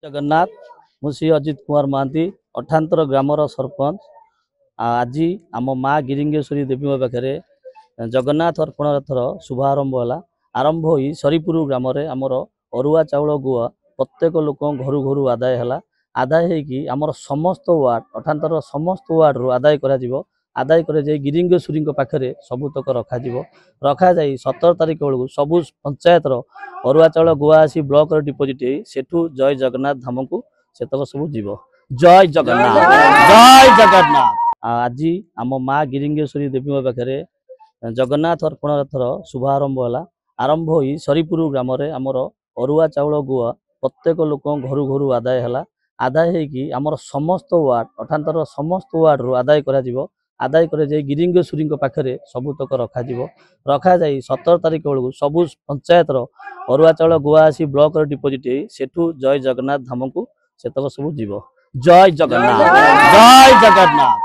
जगन्नाथ मुसी Ajit Kumar Mahanti अठांतर grammar sarpanch. आज आम माँ गिरिंगेश्वरी देवी पाखे जगन्नाथ अर्पण रथर शुभारंभ है। आरंभ हो सरीपुर ग्राम आमर अरुआ चाउल गुआ प्रत्येक लोक घर घर आदाय है। आदाय होगी आमर समस्त वार्ड अठांतर समस्त वार्ड रु आदाय करा आदाय कर गिरिंगेश्वरी पाखे सबुतक रखा 17 तारिख बेलू सबू पंचायत अरुआ चाउल गुआ आसी ब्लॉक डिपोजिट सेठू जय जगन्नाथ धाम को सेतक सब जीव। जय जगन्नाथ जय जगन्नाथ। आज आम माँ गिरिंगेश्वरी देवी पाखे जगन्नाथ अर्पण रथर शुभारंभ है। आरंभ हो सरीपुर ग्राम आमर अरुआ चाउल गुआ प्रत्येक लोक घर घर आदाय है। आदाय होगी आमर समस्त वार्ड अठांतर समस्त वार्ड रु आदाय करा आदाय कर गिरिंगेश्वरी पाखे सबुतक रखा 17 तारिख बेलू सबू पंचायत अरुआ चाउल गुआ आसी ब्लॉक डिपोजिट सेठू जय जगन्नाथ धाम को सेतक सब जीव। जय जगन्नाथ जय जगन्नाथ।